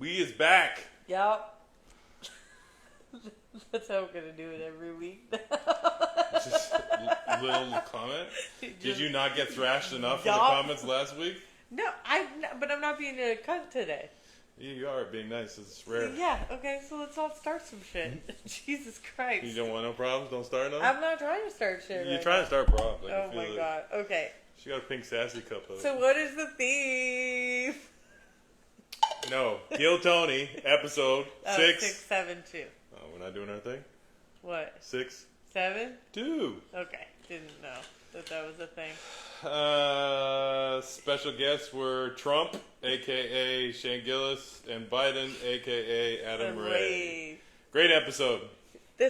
We is back. Yup. That's how we're going to do it every week. Just a little comment. Did you not get thrashed enough in the comments last week? No, but I'm not being a cunt today. Yeah, you are being nice. It's rare. Yeah, okay, so let's all start some shit. Jesus Christ. You don't want no problems? Don't start none? I'm not trying to start shit. You're trying to start problems. Oh my god. Okay. She got a pink sassy cup of it. So what is the theme? No. Kill Tony, episode 6. 672. Oh, we're not doing our thing? What? 6. 7? 2. Okay. Didn't know that was a thing. Special guests were Trump, a.k.a. Shane Gillis, and Biden, a.k.a. Adam Ray. Great episode. They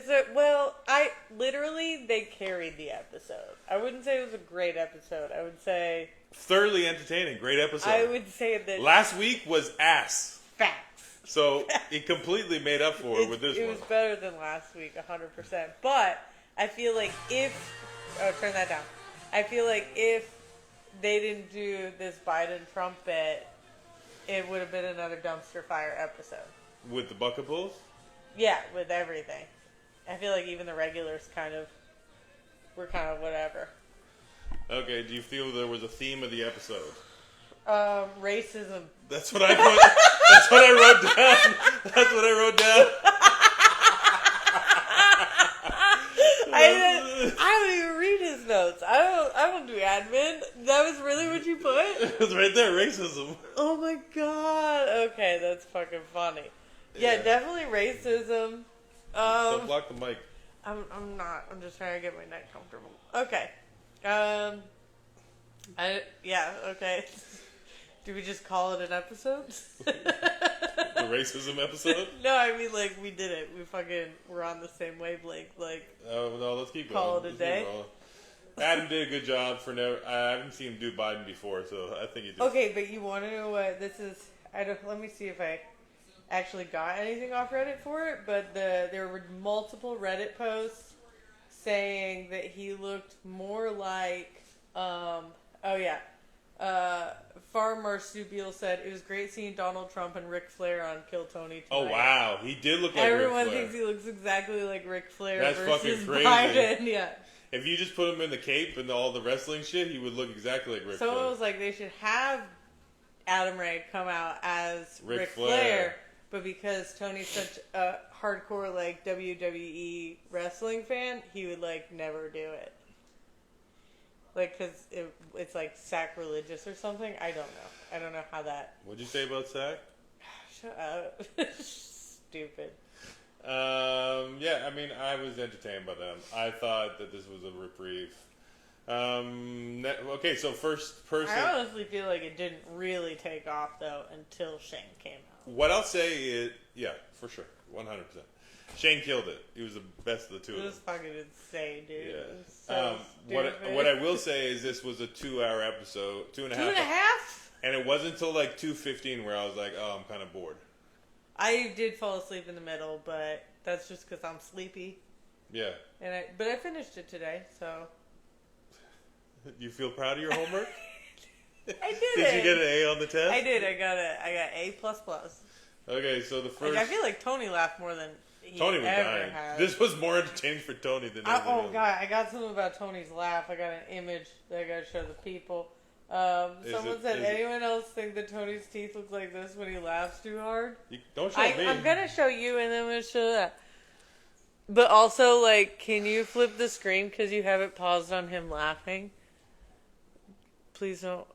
carried the episode. I wouldn't say it was a great episode. I would say... Thoroughly entertaining. Great episode. I would say that... Last week was ass. Facts. So, it completely made up for it with this one. It was better than last week, 100%. But, I feel like if... Oh, turn that down. I feel like if they didn't do this Biden-Trump bit, it would have been another dumpster fire episode. With the bucket pulls? Yeah, with everything. I feel like even the regulars were kind of whatever. Okay, do you feel there was a theme of the episode? Racism. That's what I put. That's what I wrote down. That's what I wrote down. I don't even read his notes. I don't do admin. That was really what you put? It was right there, racism. Oh my god. Okay, that's fucking funny. Yeah, definitely racism. Don't block the mic. I'm not. I'm just trying to get my neck comfortable. Okay. Okay. Do we just call it an episode? The racism episode? No, I mean, we did it. We're on the same wavelength. Oh, no, let's keep going. Call it a day? Adam did a good job for I haven't seen him do Biden before, so I think he did. Okay, but you want to know what this is? Let me see if I actually got anything off Reddit for it, but there were multiple Reddit posts saying that he looked more like, Farm Marsupial said, it was great seeing Donald Trump and Ric Flair on Kill Tony tonight. Oh, wow. He did look like Everyone Ric Flair. thinks he looks exactly like Ric Flair That's versus fucking crazy. Biden. Yeah. If you just put him in the cape and all the wrestling shit, he would look exactly like Ric Flair. Someone was like, they should have Adam Ray come out as Ric Flair. Flair. But because Tony's such a hardcore, WWE wrestling fan, he would, never do it. Because it's, sacrilegious or something. I don't know. I don't know how that... What'd you say about sack? Shut up. Stupid. I mean, I was entertained by them. I thought that this was a reprieve. Okay, so first person... I honestly feel like it didn't really take off, though, until Shane came out. What I'll say is... Yeah, for sure. 100%. Shane killed it. He was the best of the two of them. It was fucking insane, dude. Yeah. So what I will say is this was a 2-hour episode. 2.5. 2.5? And it wasn't until 2:15 where I was like, oh, I'm kind of bored. I did fall asleep in the middle, but that's just because I'm sleepy. Yeah. But I finished it today, so... You feel proud of your homework? I did Did you get an A on the test? I did. I got A++. Okay, so the first... I feel like Tony laughed more than he Tony was ever dying. has. This was more entertaining for Tony than anything else. God, I got something about Tony's laugh. I got an image that I got to show the people. Someone said, anyone else think that Tony's teeth look like this when he laughs too hard? Don't show me. I'm going to show you and then I'm going to show that. But also, can you flip the screen because you have it paused on him laughing? Please don't.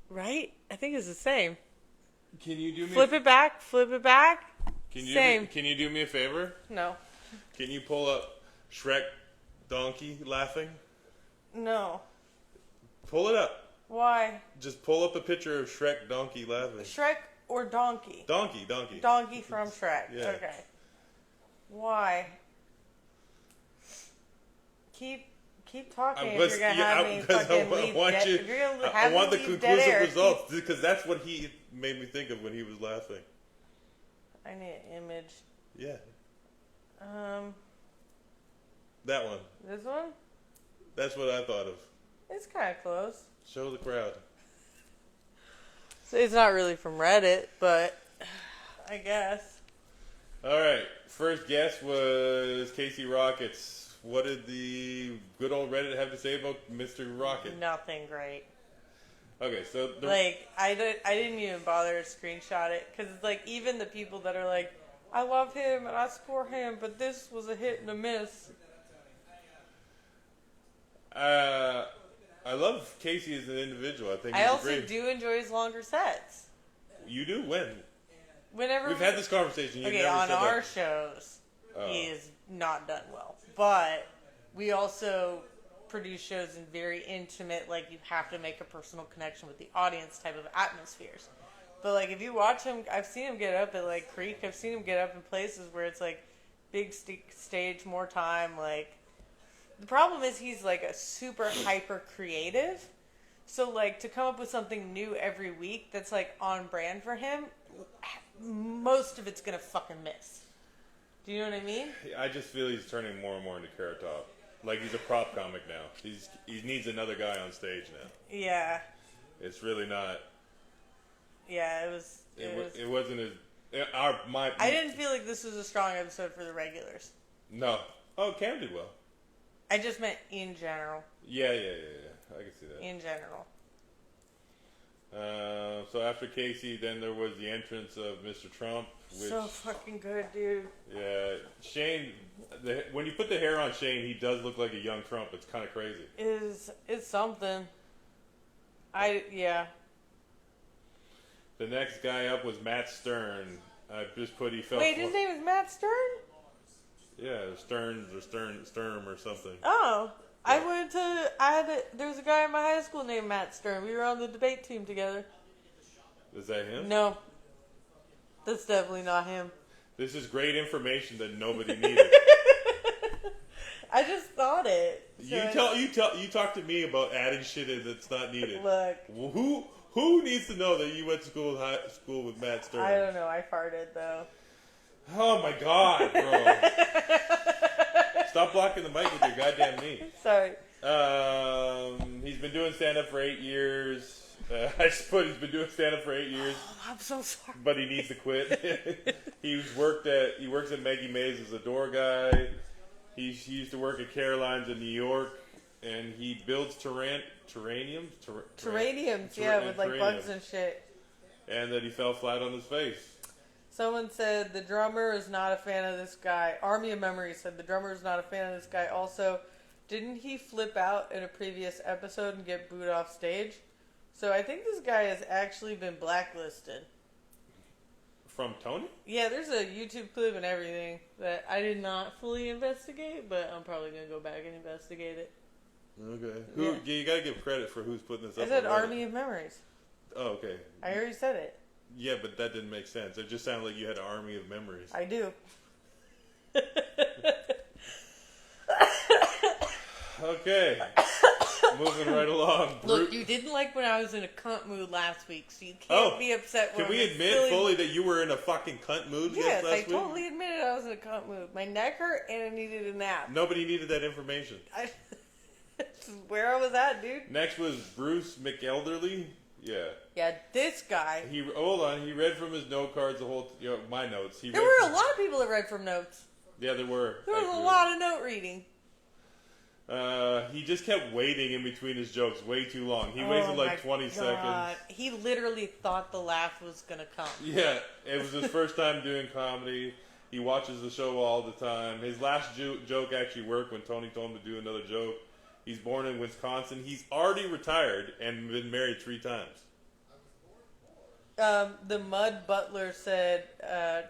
Right? I think it's the same. Can you do me Flip it back. Same. Can you do me a favor? No. Can you pull up Shrek donkey laughing? No. Pull it up. Why? Just pull up a picture of Shrek donkey laughing. Shrek or donkey? Donkey. Donkey from Shrek. Yeah. Okay. Why? Keep talking if you're going to have me fucking leave dead. I want the conclusive results because that's what he made me think of when he was laughing. I need an image. Yeah. That one. This one? That's what I thought of. It's kind of close. Show the crowd. So it's not really from Reddit, but I guess. All right. First guess was Casey Rockets. What did the good old Reddit have to say about Mr. Rocket? Nothing great. Okay, so I didn't even bother to screenshot it because it's like even the people that are like, I love him and I support him, but this was a hit and a miss. I love Casey as an individual. I think I also do enjoy his longer sets. You do? When? Whenever we've had this conversation. Okay, on our shows, he is not done well. But we also produce shows in very intimate, like you have to make a personal connection with the audience type of atmospheres. But like if you watch him, I've seen him get up at like Creek. I've seen him get up in places where it's like big stage, more time. Like the problem is he's like a super hyper creative. So like to come up with something new every week that's like on brand for him, most of it's gonna fucking miss. Do you know what I mean? I just feel he's turning more and more into Carrot Top. Like he's a prop comic now. He needs another guy on stage now. Yeah. It's really not. Yeah, it wasn't as. I didn't feel like this was a strong episode for the regulars. No. Oh, Cam did well. I just meant in general. Yeah. I can see that. In general. So after Casey, then there was the entrance of Mr. Trump. Which, so fucking good, dude. Yeah. Shane, when you put the hair on Shane, he does look like a young Trump. It's kind of crazy. It's something. Yeah. The next guy up was Matt Stern. I just put he felt. Wait, his name is Matt Stern? Yeah, Stearns or Sturm or something. Oh. Yeah. There was a guy in my high school named Matt Stern. We were on the debate team together. Is that him? No. That's definitely not him. This is great information that nobody needed. I just thought it. So you talk to me about adding shit in that's not needed. Look. Who needs to know that you went to school with Matt Stern? I don't know. I farted though. Oh my god, bro. Stop blocking the mic with your goddamn knee. Sorry. He's been doing stand-up for 8 years. I just put he's been doing stand-up for 8 years. Oh, I'm so sorry. But he needs to quit. He works at Maggie Mays as a door guy. He used to work at Caroline's in New York, and he builds terraniums. Terraniums, yeah, with like bugs and shit. And that he fell flat on his face. Someone said the drummer is not a fan of this guy. Army of Memories said the drummer is not a fan of this guy. Also, didn't he flip out in a previous episode and get booed off stage? So I think this guy has actually been blacklisted. From Tony? Yeah, there's a YouTube clip and everything that I did not fully investigate, but I'm probably going to go back and investigate it. Okay. You got to give credit for who's putting this up. I said Army of Memories. Oh, okay. I already said it. Yeah, but that didn't make sense. It just sounded like you had an army of memories. I do. Okay. Moving right along. Look, you didn't like when I was in a cunt mood last week, so you can't be upset when Can we admit fully that you were in a fucking cunt mood yes, last week? Yes, I totally admitted I was in a cunt mood. My neck hurt and I needed a nap. Nobody needed that information. This is where I was at, dude. Next was Bruce McElderly. Yeah. Yeah, this guy. Hold on. He read from his note cards the whole. My notes. There were a lot of people that read from notes. Yeah, there were. There was a lot of note reading. He just kept waiting in between his jokes way too long. He wasted like 20 seconds. He literally thought the laugh was gonna come. Yeah, it was his first time doing comedy. He watches the show all the time. His last joke actually worked when Tony told him to do another joke. He's born in Wisconsin. He's already retired and been married 3 times. The Mud Butler said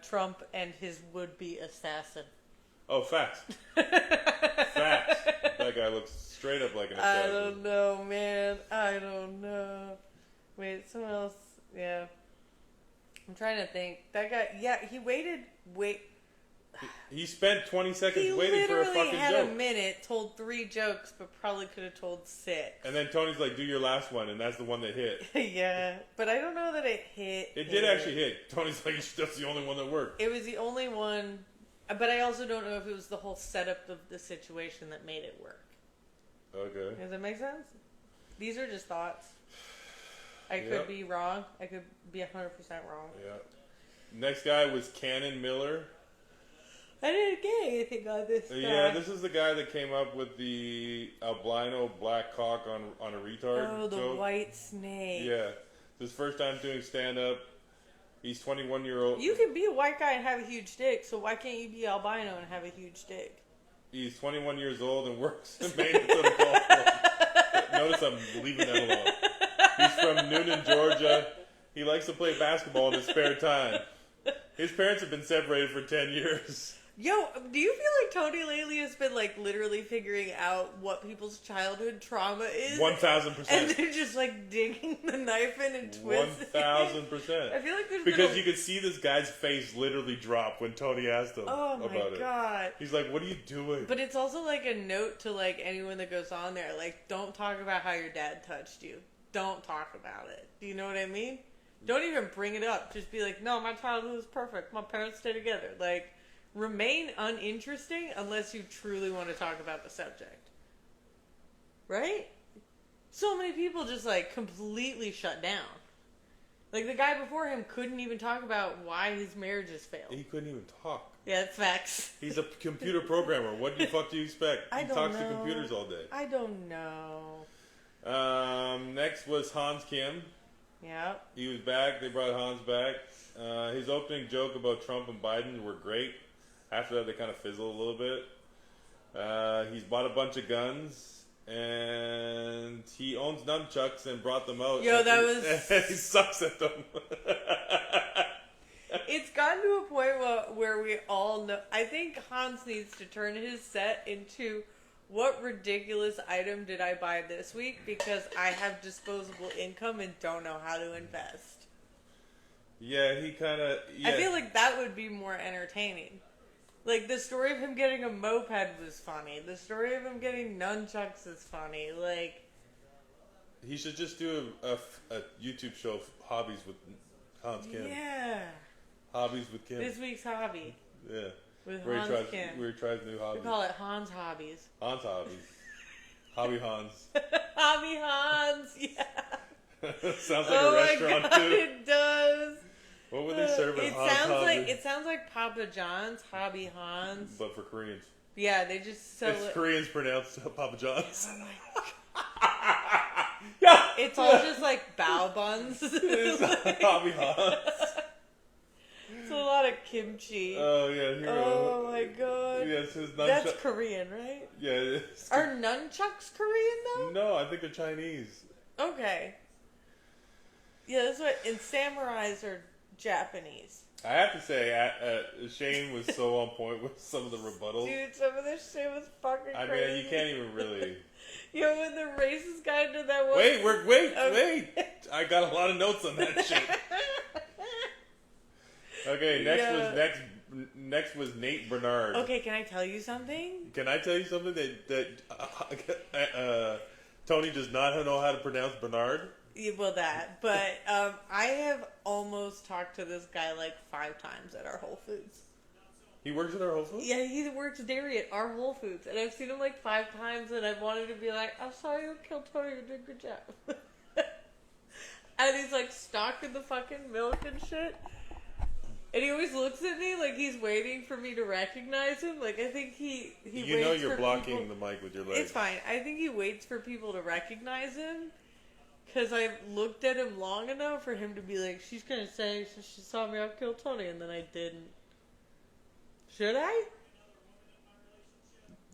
Trump and his would-be assassin. Oh, facts. Facts. That guy looks straight up like an assassin. I don't know, man. I don't know. Wait, someone else. Yeah. I'm trying to think. That guy, yeah, he waited. He spent 20 seconds waiting for a fucking joke. He literally had a minute, told 3 jokes, but probably could have told 6. And then Tony's like, do your last one, and that's the one that hit. Yeah, but I don't know that it hit. It did actually hit. Tony's like, that's the only one that worked. It was the only one, but I also don't know if it was the whole setup of the situation that made it work. Okay. Does that make sense? These are just thoughts. I could be wrong. I could be 100% wrong. Yeah. Next guy was Cannon Miller. I didn't get anything on this guy. Yeah, this is the guy that came up with the albino black cock on a retard Oh, the joke. white snake. Yeah. It's his first time doing stand-up. He's 21-year-old. You can be a white guy and have a huge dick, so why can't you be albino and have a huge dick? He's 21 years old and works in maintenance on a golf course. Notice I'm leaving that alone. He's from Noonan, Georgia. He likes to play basketball in his spare time. His parents have been separated for 10 years. Yo, do you feel like Tony lately has been like literally figuring out what people's childhood trauma is? 1,000%. And they're just like digging the knife in and twisting it? 1,000%. I feel like there's because you could see this guy's face literally drop when Tony asked him oh my about God. it. He's like, "What are you doing?" But it's also like a note to like anyone that goes on there, like, don't talk about how your dad touched you. Don't talk about it. Do you know what I mean? Don't even bring it up. Just be like, no, my childhood was perfect. My parents stay together. Like, remain uninteresting unless you truly want to talk about the subject. Right? So many people just, like, completely shut down. Like, the guy before him couldn't even talk about why his marriages failed. He couldn't even talk. Yeah, it's facts. He's a computer programmer. What the fuck do you expect? I He don't talks know. to computers all day. I don't know. Next was Hans Kim. Yeah. He was back. They brought Hans back. His opening joke about Trump and Biden were great. After that, they kind of fizzled a little bit. He's bought a bunch of guns, and he owns nunchucks and brought them out. Yo, that and was... he sucks at them. It's gotten to a point where we all know... I think Hans needs to turn his set into... What ridiculous item did I buy this week? Because I have disposable income and don't know how to invest. Yeah, he kind of... Yeah. I feel like that would be more entertaining. Like, the story of him getting a moped was funny. The story of him getting nunchucks is funny. Like... He should just do a YouTube show, Hobbies with Hans Kim. Yeah. Hobbies with Kim. This week's hobby. Yeah. With Where Hans he tries, Kim. Where he tries new hobbies. We call it Hans Hobbies. Hans Hobbies. Hobby Hans. Hobby Hans, yeah. Sounds like a restaurant, my God, too. It does. What would they serve at It Hans sounds Hobby? like it sounds like Papa John's, Hobby Hans. But for Koreans. Yeah, they just sell It's it. Koreans pronounced Papa John's. Oh my God. Yeah. It's all just like bao buns. It's Hobby Hans. It's a lot of kimchi. Oh, yeah. Here Oh my God. Yes, his nunchucks. That's Korean, right? Yeah, it is. Are nunchucks Korean though? No, I think they're Chinese. Okay. Yeah, that's what. And samurais are Japanese. I have to say, Shane was so on point with some of the rebuttals. Dude, some of this shit was fucking I crazy. mean, you can't even really... Yo, when the racist guy did that one. Wait! I got a lot of notes on that shit. Okay, next was Nate Bernard. Okay, can I tell you something? Can I tell you something that Tony does not know how to pronounce Bernard? Yeah, well, that. But I have almost talked to this guy like 5 times at our Whole Foods. He works at our Whole Foods? Yeah, he works dairy at our Whole Foods. And I've seen him like 5 times and I've wanted to be like, I saw you kill Tony, you did a good job. And he's like stocking the fucking milk and shit. And he always looks at me like he's waiting for me to recognize him. Like, I think he waits You know you're for blocking people... the mic with your legs. It's fine. I think he waits for people to recognize him. Because I've looked at him long enough for him to be like, she's going to say she saw me out kill Tony, and then I didn't. Should I?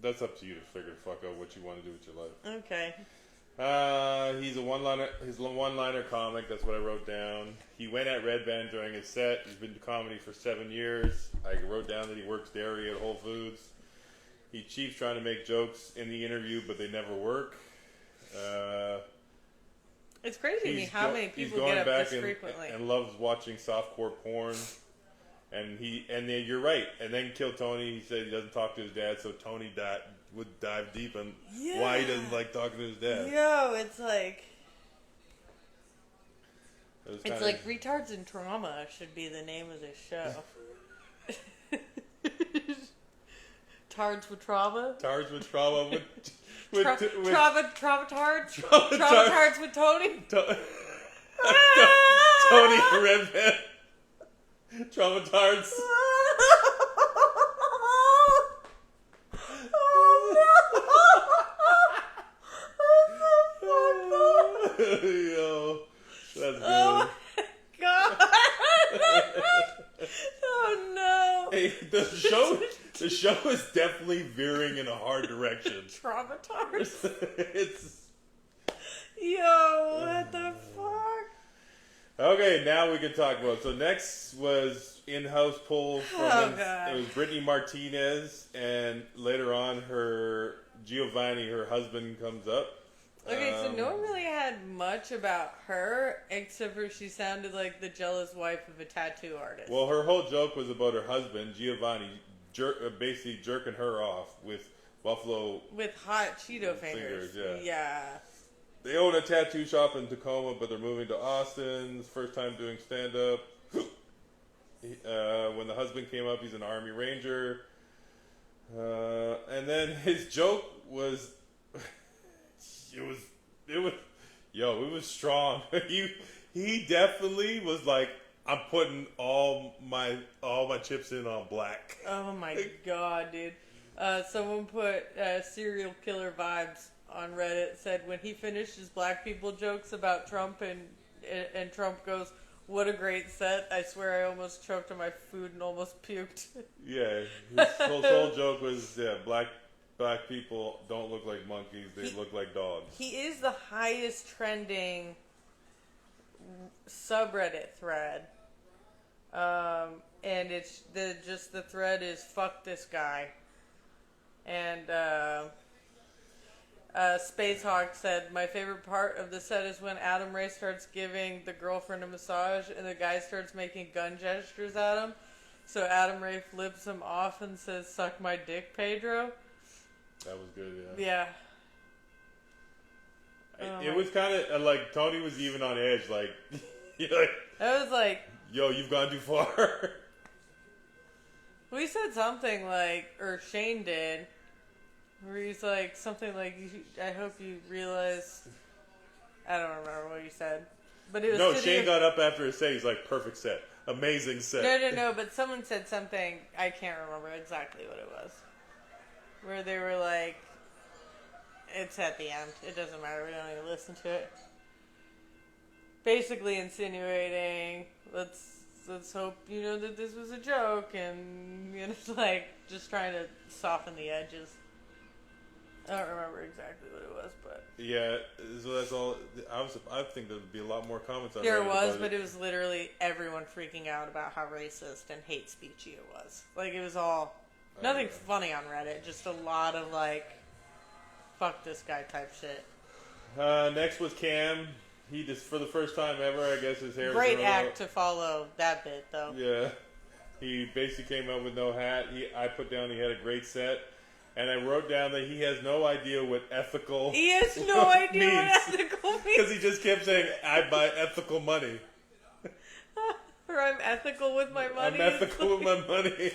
That's up to you to figure the fuck out what you want to do with your life. Okay. He's a one-liner comic. That's what I wrote down. He went at Red Band during his set. He's been to comedy for 7 years. I wrote down that he works dairy at Whole Foods. He keeps trying to make jokes in the interview, but they never work. It's crazy to me how many people get up this frequently. And loves watching softcore porn. And you're right. And then Kill Tony, he said he doesn't talk to his dad, so Tony would dive deep on why he doesn't like talking to his dad. Yo, it's like... It's like Retards and Trauma should be the name of this show. Tards with Trauma? Tards with Trauma Trauma Tards with Tony? Tony Redman. Traumatards. Yo, that's good. Oh my god! Oh no! Hey, the show is definitely veering in a hard direction. Traumatized. It's Yo, what the fuck? okay. Now we can talk about. So next was in-house poll from God. it was Brittany Martinez, and later on her Giovanni, her husband, comes up. Okay, so no one really had much about her, except for she sounded like the jealous wife of a tattoo artist. Well, her whole joke was about her husband, Giovanni, basically jerking her off with Buffalo. With hot Cheeto fingers. Yeah. They own a tattoo shop in Tacoma, but they're moving to Austin. First time doing stand-up. When the husband came up, he's an Army Ranger. And then his joke was... It was strong. He definitely was like, I'm putting all my chips in on black. Oh my god, dude. Someone put serial killer vibes on Reddit, said when he finished his black people jokes about Trump and Trump goes, what a great set. I swear I almost choked on my food and almost puked. Yeah, his whole joke was, black people don't look like monkeys, they look like dogs. He is the highest trending subreddit thread. And it's the thread is fuck this guy. And Space Hawk said, my favorite part of the set is when Adam Ray starts giving the girlfriend a massage and the guy starts making gun gestures at him. So Adam Ray flips him off and says, suck my dick, Pedro. That was good, yeah. It was kind of like Tony was even on edge, like, I was like, yo, you've gone too far. We said something like, or Shane did, where he's like, something like, I hope you realize, I don't remember what he said. But it was no, Shane got up after his set, he's like, perfect set. Amazing set. No, but someone said something, I can't remember exactly what it was. Where they were like, it's at the end. It doesn't matter. We don't even listen to it. Basically insinuating, let's hope that this was a joke, and like just trying to soften the edges. I don't remember exactly what it was, but yeah. So that's all. I think there'd be a lot more comments on. There was, but it was literally everyone freaking out about how racist and hate speechy it was. Like it was all. Nothing funny on Reddit, just a lot of like, fuck this guy type shit. Next was Cam. He just, for the first time ever, I guess his hair. Great act to follow that bit though. Yeah, he basically came out with no hat. I put down he had a great set, and I wrote down that he has no idea what ethical. He has no idea what ethical means because he just kept saying, "I buy ethical money." Or I'm ethical with my money. I'm ethical with my money.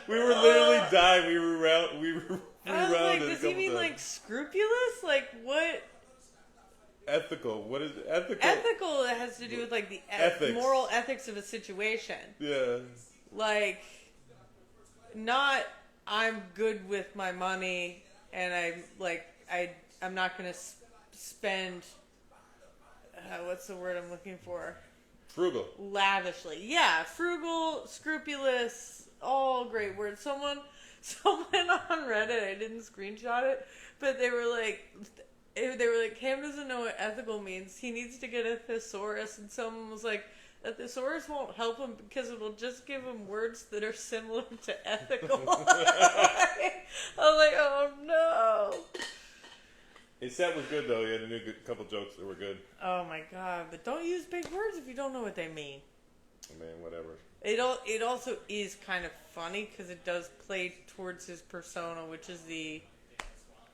We were literally dying. We were I was like, does he mean like scrupulous? Like what? Ethical. What is ethical? Ethical has to do with like the moral ethics of a situation. Yeah. Like, not I'm good with my money and I'm not going to spend. What's the word I'm looking for? Frugal. Lavishly. Yeah, frugal, scrupulous, all great words. Someone on Reddit, I didn't screenshot it, but they were like, Cam doesn't know what ethical means. He needs to get a thesaurus. And someone was like, a thesaurus won't help him because it'll just give him words that are similar to ethical. I was like, oh no. His set was good though. He had a couple jokes that were good. Oh my god! But don't use big words if you don't know what they mean. I mean, whatever. It also is kind of funny because it does play towards his persona, which is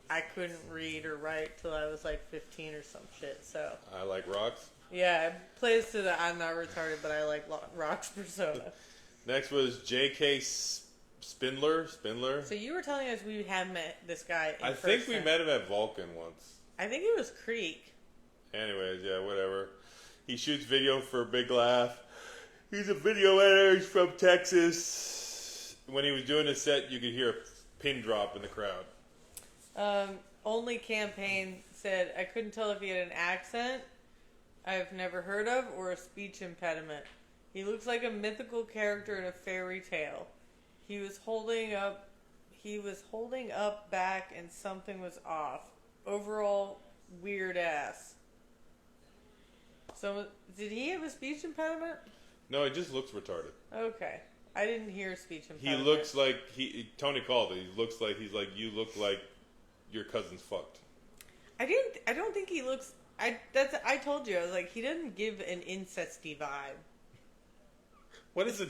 I couldn't read or write till I was like 15 or some shit. So I like rocks. Yeah, it plays to the I'm not retarded, but I like rocks persona. Next was J.K. Spindler. So you were telling us we had met this guy in I person. think we met him at Vulcan once. I think it was Creek. Anyways, yeah, whatever. He shoots video for Big Laugh. He's a video editor. He's from Texas. When he was doing his set, you could hear a pin drop in the crowd. Only Campaign said, I couldn't tell if he had an accent I've never heard of or a speech impediment. He looks like a mythical character in a fairy tale. He was holding up back and something was off. Overall, weird ass. So, did he have a speech impediment? No, he just looks retarded. Okay. I didn't hear speech impediment. He looks like Tony called it. He looks like you look like your cousin's fucked. I don't think he looks. I told you, I was like, he doesn't give an incesty vibe. What is it?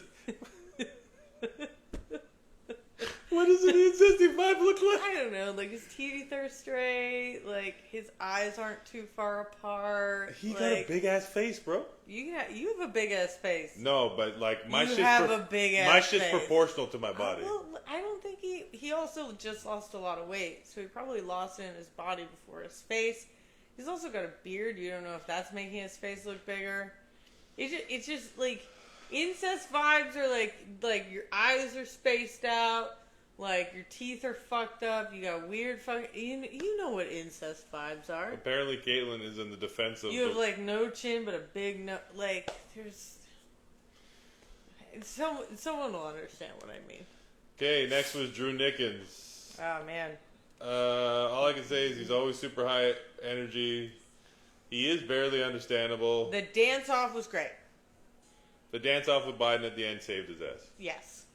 What does an incesty vibe look like? I don't know. Like, his teeth are straight. Like, his eyes aren't too far apart. He got a big ass face, bro. You have a big ass face. No, but like my shit's a big ass my shit's face. proportional to my body. Well, I don't think he also just lost a lot of weight, so he probably lost it in his body before his face. He's also got a beard. You don't know if that's making his face look bigger. It's just like incest vibes are like your eyes are spaced out. Like, your teeth are fucked up. You got weird You know what incest vibes are. Apparently, Caitlyn is in the defense of... You have, like, no chin, but a big no... Like, there's... Someone will understand what I mean. Okay, next was Drew Nickens. Oh, man. All I can say is he's always super high energy. He is barely understandable. The dance-off was great. The dance-off with Biden at the end saved his ass. Yes.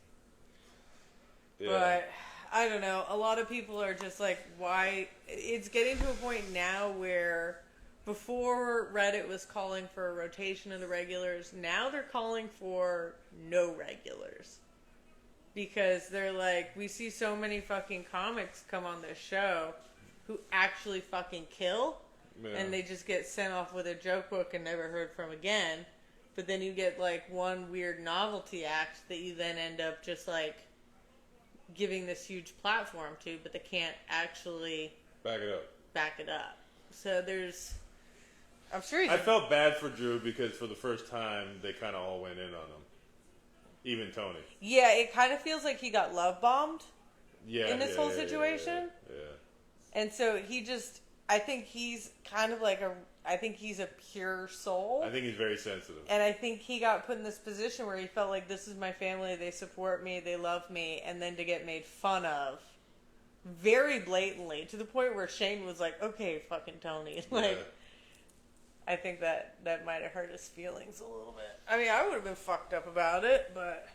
Yeah. But, I don't know. A lot of people are just like, why? It's getting to a point now where before Reddit was calling for a rotation of the regulars, now they're calling for no regulars. Because they're like, we see so many fucking comics come on this show who actually fucking kill. Yeah. And they just get sent off with a joke book and never heard from again. But then you get like one weird novelty act that you then end up just like giving this huge platform to, but they can't actually back it up. So there's, I'm sure I felt bad for Drew because for the first time they kind of all went in on him, even Tony. Yeah, it kind of feels like he got love bombed. Yeah, in this whole situation. Yeah. And so he just, I think he's kind of like I think he's a pure soul. I think he's very sensitive. And I think he got put in this position where he felt like, this is my family, they support me, they love me, and then to get made fun of very blatantly, to the point where Shane was like, okay, fucking Tony. Like, yeah. I think that might have hurt his feelings a little bit. I mean, I would have been fucked up about it, but...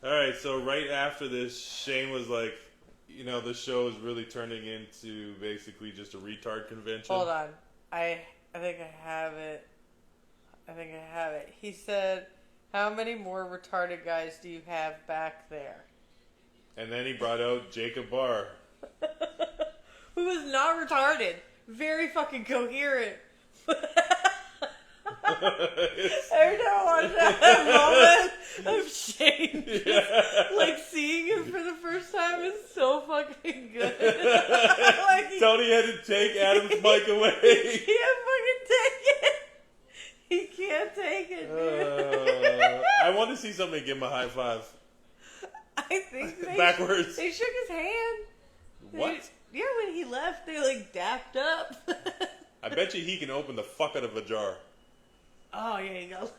Alright, so right after this, Shane was like, you know, this show is really turning into basically just a retard convention. Hold on. I think I have it. He said, how many more retarded guys do you have back there? And then he brought out Jacob Barr. Who is not retarded. Very fucking coherent. Every time I watch that moment of Shane just, like, seeing him for the first time is so fucking good. Like Tony had to take Adam's mic away. He can't fucking take it. He can't take it, dude. I want to see somebody give him a high five. I think backwards. They shook his hand. What? Yeah, when he left, they like dapped up. I bet you he can open the fuck out of a jar. Oh yeah, you got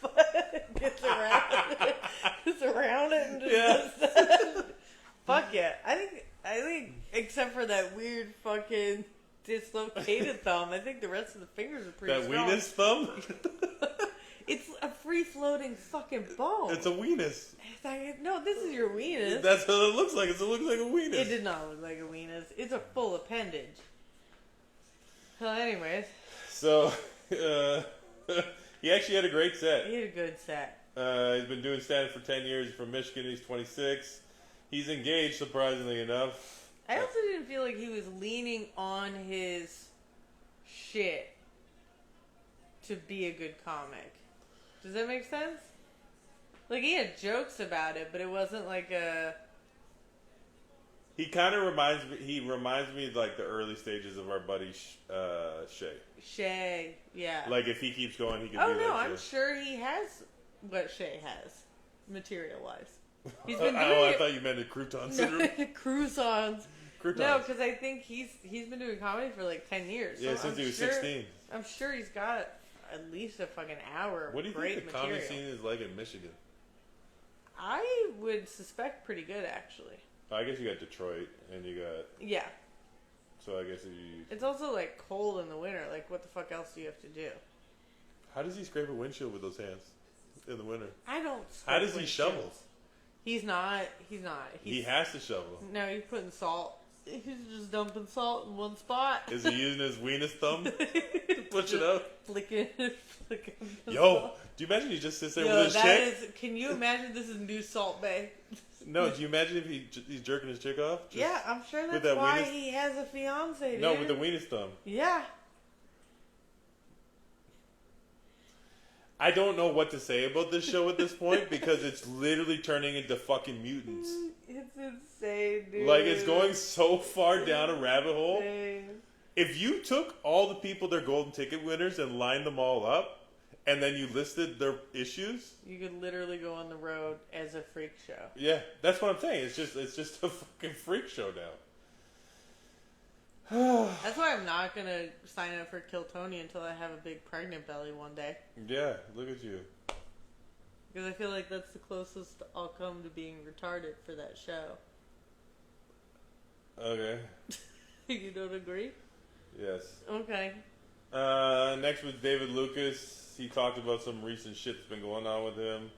like gets around it and just does that. Fuck yeah! I think except for that weird fucking dislocated thumb, I think the rest of the fingers are pretty strong. That weenus thumb? It's a free-floating fucking bone. It's a weenus. No, this is your weenus. That's what it looks like. It looks like a weenus. It did not look like a weenus. It's a full appendage. Well, anyways. So, he actually had a great set. He had a good set. He's been doing stand-up for 10 years. He's from Michigan. He's 26. He's engaged, surprisingly enough. I also didn't feel like he was leaning on his shit to be a good comic. Does that make sense? Like, he had jokes about it, but it wasn't like a... He kind of reminds me. He reminds me of, like, the early stages of our buddy Shay. Shay, yeah. Like, if he keeps going, he could Oh be no, like I'm Shay. sure he has what Shay has, material-wise. He's been doing I thought you meant the crouton syndrome. Croutons. Croutons. No, because I think he's been doing comedy for like 10 years. Yeah, so since he was 16. I'm sure he's got at least a fucking hour of What do you great think the material. comedy scene is like in Michigan? I would suspect pretty good, actually. I guess you got Detroit, and you got... Yeah. So I guess if you... It's also like cold in the winter. Like, what the fuck else do you have to do? How does he scrape a windshield with those hands in the winter? I don't. How does he shovel? He's not. He has to shovel. No, he's putting salt. He's just dumping salt in one spot. Is he using his weenus thumb to push it up? Flicking. Yo, do you imagine he just sits there Yo, with his chick? can you imagine this is New Salt Bay? No, do you imagine if he's jerking his chick off? Just Yeah, I'm sure with that's that why weenus- he has a fiance, dude. No, with the weenus thumb. Yeah. I don't know what to say about this show at this point because it's literally turning into fucking mutants. It's insane, dude. Like, it's going so far down a rabbit hole. Insane. If you took all the people that are golden ticket winners and lined them all up, and then you listed their issues, You could literally go on the road as a freak show. yeah, that's what I'm saying. It's just a fucking freak show now. That's why I'm not gonna sign up for Kill Tony until I have a big pregnant belly one day. Yeah, look at you. Because I feel like that's the closest I'll come to being retarded for that show. Okay. You don't agree? Yes. Okay. Next was David Lucas. He talked about some recent shit that's been going on with him.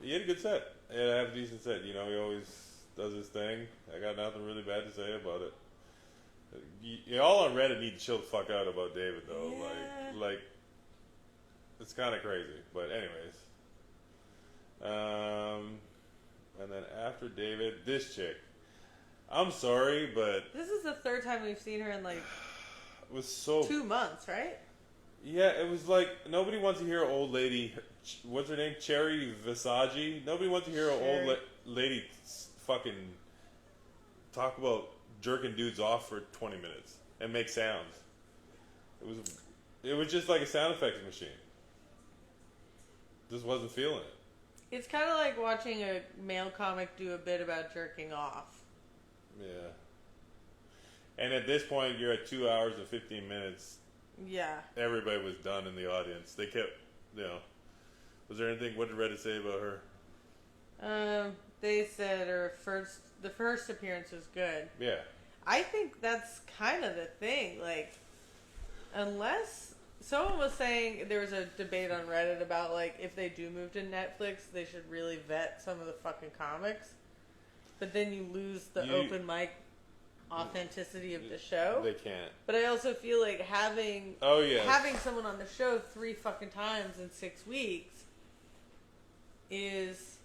He had a good set. He had a half decent set. You know, he always does his thing. I got nothing really bad to say about it. You all on Reddit need to chill the fuck out about David, though. Yeah. Like, it's kind of crazy. But anyways. And then after David, this chick. I'm sorry, but This is the third time we've seen her in like it was so... 2 months, right? Yeah, it was like, nobody wants to hear an old lady, what's her name, Cherry Visagi? Nobody wants to hear an old lady fucking talk about jerking dudes off for 20 minutes and make sounds. It was just like a sound effects machine. Just wasn't feeling it. It's kind of like watching a male comic do a bit about jerking off. Yeah. And at this point, you're at 2 hours and 15 minutes. Yeah. Everybody was done in the audience. They kept, was there anything, what did Reddit say about her? They said the first appearance was good. Yeah. I think that's kind of the thing. Like, unless someone was saying there was a debate on Reddit about like if they do move to Netflix, they should really vet some of the fucking comics. But then you lose the open mic authenticity of the show. They can't. But I also feel like having someone on the show 3 fucking times in 6 weeks is...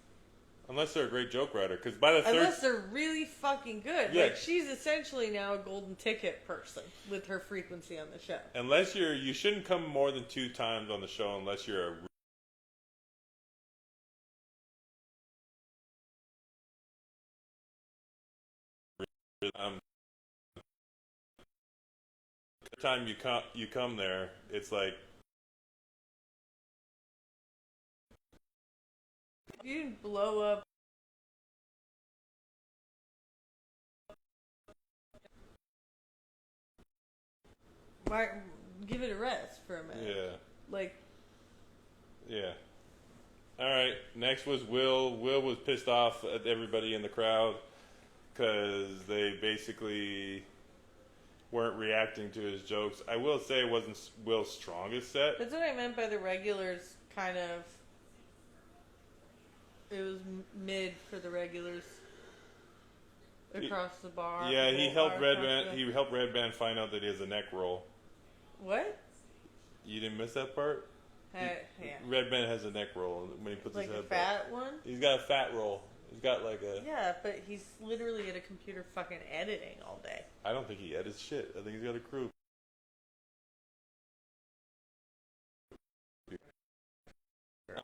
Unless they're a great joke writer, because by the third... Unless they're really fucking good. Yeah. Like, she's essentially now a golden ticket person with her frequency on the show. Unless you shouldn't come more than 2 times on the show unless you're a... the time you come there, it's like... If you didn't blow up... Why, give it a rest for a minute. Yeah. Like... Yeah. Alright, next was Will. Will was pissed off at everybody in the crowd because they basically weren't reacting to his jokes. I will say it wasn't Will's strongest set. That's what I meant by the regulars kind of... It was mid for the regulars across the bar. Yeah, he helped Redman find out that he has a neck roll. What? You didn't miss that part? Yeah. Redman has a neck roll when he puts Like his a head back. fat one? He's got a fat roll. He's got like a... Yeah, but he's literally at a computer fucking editing all day. I don't think he edits shit. I think he's got a crew.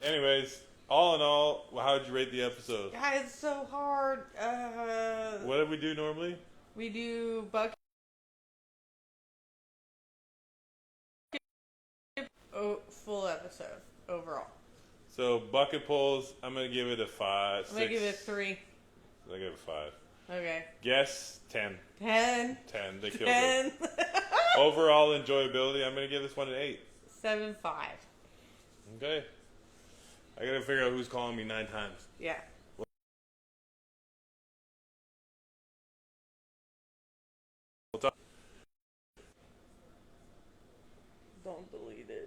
Anyways, all in all, how did you rate the episode? God, it's so hard. What did we do normally? We do bucket. Oh, full episode overall. So bucket pulls, I'm gonna give it a 5. I'm gonna give it a 3. I give it a 5. Okay. Guess 10. 10. 10. They killed 10. it. Overall enjoyability, I'm gonna give this one an 8. 7.5. Okay. I gotta figure out who's calling me 9 times. Yeah. We'll talk. Don't delete it.